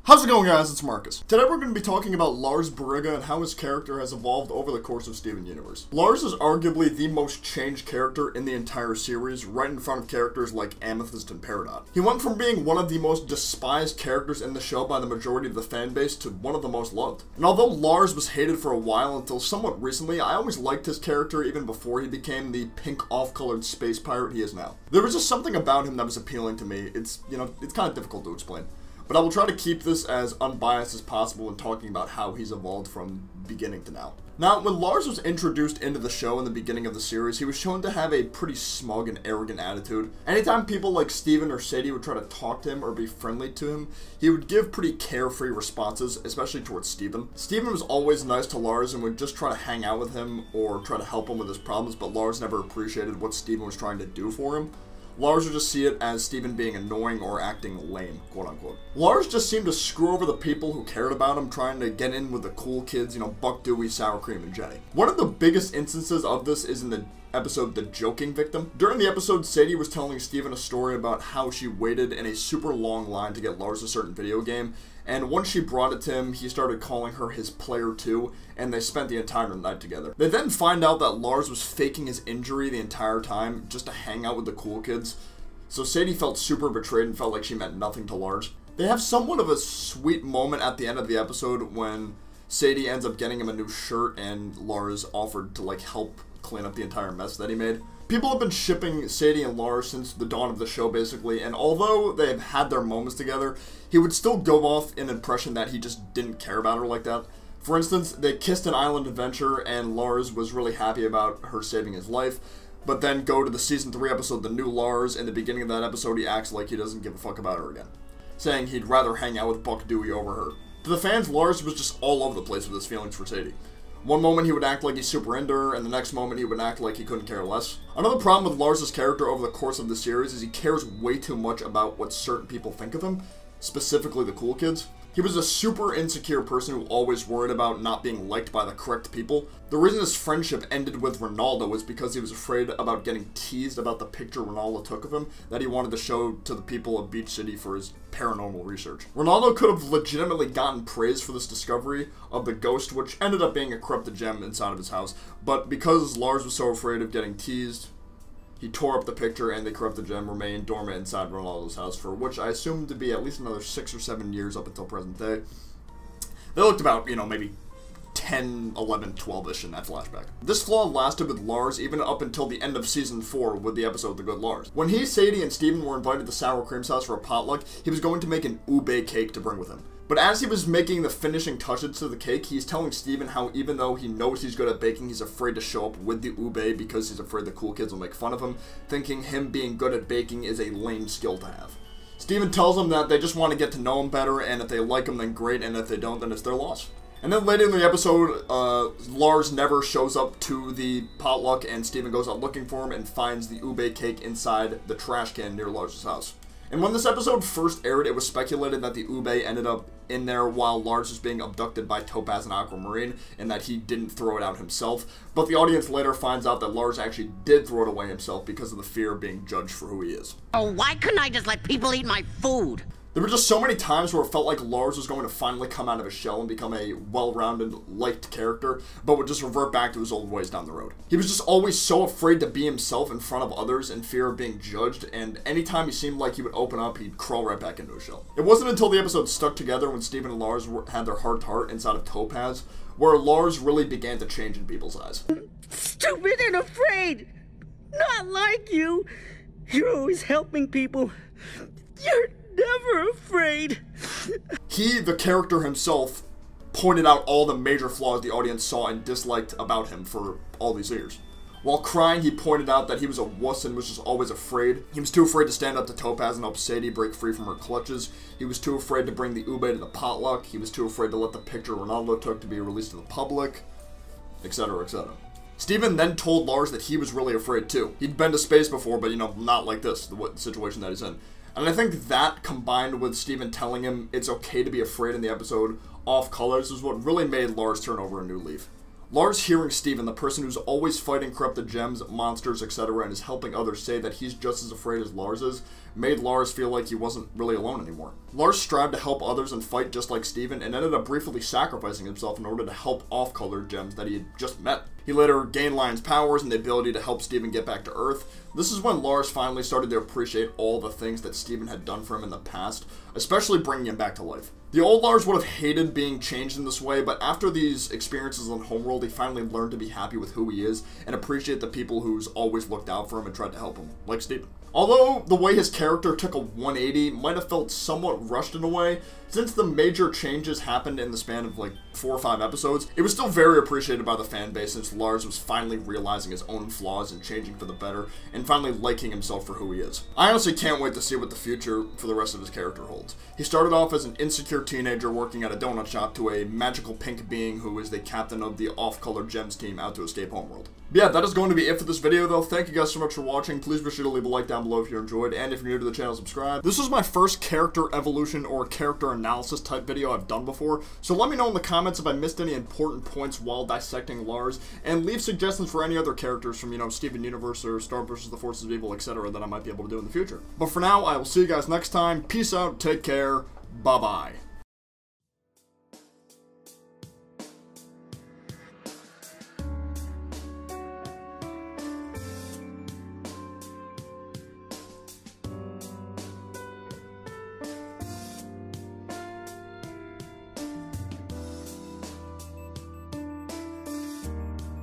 How's it going, guys? It's Marcus. Today we're going to be talking about Lars Barriga and how his character has evolved over the course of Steven Universe. Lars is arguably the most changed character in the entire series, right in front of characters like Amethyst and Peridot. He went from being one of the most despised characters in the show by the majority of the fan base to one of the most loved. And although Lars was hated for a while until somewhat recently, I always liked his character even before he became the pink off-colored space pirate he is now. There was just something about him that was appealing to me. It's kind of difficult to explain. But I will try to keep this as unbiased as possible in talking about how he's evolved from beginning to now. Now, when Lars was introduced into the show in the beginning of the series, he was shown to have a pretty smug and arrogant attitude. Anytime people like Steven or Sadie would try to talk to him or be friendly to him, he would give pretty carefree responses, especially towards Steven. Steven was always nice to Lars and would just try to hang out with him or try to help him with his problems, but Lars never appreciated what Steven was trying to do for him. Lars would just see it as Steven being annoying or acting lame, quote unquote. Lars just seemed to screw over the people who cared about him, trying to get in with the cool kids, Buck, Dewey, Sour Cream, and Jenny. One of the biggest instances of this is in the episode The Joking Victim. During the episode, Sadie was telling Steven a story about how she waited in a super long line to get Lars a certain video game, and once she brought it to him, he started calling her his player too, and they spent the entire night together. They then find out that Lars was faking his injury the entire time just to hang out with the cool kids, so Sadie felt super betrayed and felt like she meant nothing to Lars. They have somewhat of a sweet moment at the end of the episode when Sadie ends up getting him a new shirt and Lars offered to help clean up the entire mess that he made. People have been shipping Sadie and Lars since the dawn of the show, basically, and although they have had their moments together, he would still go off an impression that he just didn't care about her like that. For instance, they kissed an island adventure, and Lars was really happy about her saving his life, but then go to the Season 3 episode, The New Lars. In the beginning of that episode, he acts like he doesn't give a fuck about her again, saying he'd rather hang out with Buck Dewey over her. To the fans, Lars was just all over the place with his feelings for Sadie. One moment he would act like he's super into her, and the next moment he would act like he couldn't care less. Another problem with Lars' character over the course of the series is he cares way too much about what certain people think of him, specifically the cool kids. He was a super insecure person who always worried about not being liked by the correct people. The reason his friendship ended with Ronaldo was because he was afraid about getting teased about the picture Ronaldo took of him that he wanted to show to the people of Beach City for his paranormal research. Ronaldo could have legitimately gotten praise for this discovery of the ghost, which ended up being a corrupted gem inside of his house, but because Lars was so afraid of getting teased, he tore up the picture and the corrupted gem remained dormant inside Ronaldo's house for which I assume to be at least another 6 or 7 years up until present day. They looked about, maybe 10, 11, 12-ish in that flashback. This flaw lasted with Lars even up until the end of Season 4 with the episode The Good Lars. When he, Sadie, and Steven were invited to Sour Cream's house for a potluck, he was going to make an ube cake to bring with him. But as he was making the finishing touches to the cake, he's telling Steven how even though he knows he's good at baking, he's afraid to show up with the ube because he's afraid the cool kids will make fun of him, thinking him being good at baking is a lame skill to have. Steven tells him that they just want to get to know him better, and if they like him, then great, and if they don't, then it's their loss. And then later in the episode, Lars never shows up to the potluck, and Steven goes out looking for him and finds the ube cake inside the trash can near Lars' house. And when this episode first aired, it was speculated that the ube ended up in there while Lars was being abducted by Topaz and Aquamarine, and that he didn't throw it out himself. But the audience later finds out that Lars actually did throw it away himself because of the fear of being judged for who he is. Oh, why couldn't I just let people eat my food? There were just so many times where it felt like Lars was going to finally come out of his shell and become a well-rounded, liked character, but would just revert back to his old ways down the road. He was just always so afraid to be himself in front of others in fear of being judged, and anytime he seemed like he would open up, he'd crawl right back into his shell. It wasn't until the episode Stuck Together when Steven and Lars had their heart-to-heart inside of Topaz, where Lars really began to change in people's eyes. Stupid and afraid! Not like you! You're always helping people. You're never afraid. He, the character himself, pointed out all the major flaws the audience saw and disliked about him for all these years. While crying, he pointed out that he was a wuss and was just always afraid. He was too afraid to stand up to Topaz and help Sadie break free from her clutches. He was too afraid to bring the ube to the potluck. He was too afraid to let the picture Ronaldo took to be released to the public, etc., etc. Steven then told Lars that he was really afraid too. He'd been to space before, but not like this, the situation that he's in. And I think that, combined with Steven telling him it's okay to be afraid in the episode Off Colors, is what really made Lars turn over a new leaf. Lars hearing Steven, the person who's always fighting corrupted gems, monsters, etc., and is helping others, say that he's just as afraid as Lars is, made Lars feel like he wasn't really alone anymore. Lars strived to help others and fight just like Steven, and ended up briefly sacrificing himself in order to help off-colored gems that he had just met. He later gained Lion's powers and the ability to help Steven get back to Earth. This is when Lars finally started to appreciate all the things that Steven had done for him in the past, especially bringing him back to life. The old Lars would have hated being changed in this way, but after these experiences on Homeworld, he finally learned to be happy with who he is and appreciate the people who's always looked out for him and tried to help him, like Steven. Although the way his character took a 180 might have felt somewhat rushed in a way, since the major changes happened in the span of like 4 or 5 episodes, it was still very appreciated by the fan base since Lars was finally realizing his own flaws and changing for the better, and finally liking himself for who he is. I honestly can't wait to see what the future for the rest of his character holds. He started off as an insecure teenager working at a donut shop to a magical pink being who is the captain of the off-colored gems team out to escape Homeworld. But yeah, that is going to be it for this video though. Thank you guys so much for watching. Please be sure to leave a like down below if you enjoyed, and if you're new to the channel, subscribe. This was my first character evolution or character analysis type video I've done before, so let me know in the comments if I missed any important points while dissecting Lars, and leave suggestions for any other characters from, you know, Steven Universe or Star vs. the Forces of Evil, etc. that I might be able to do in the future. But for now, I will see you guys next time. Peace out, take care, bye-bye.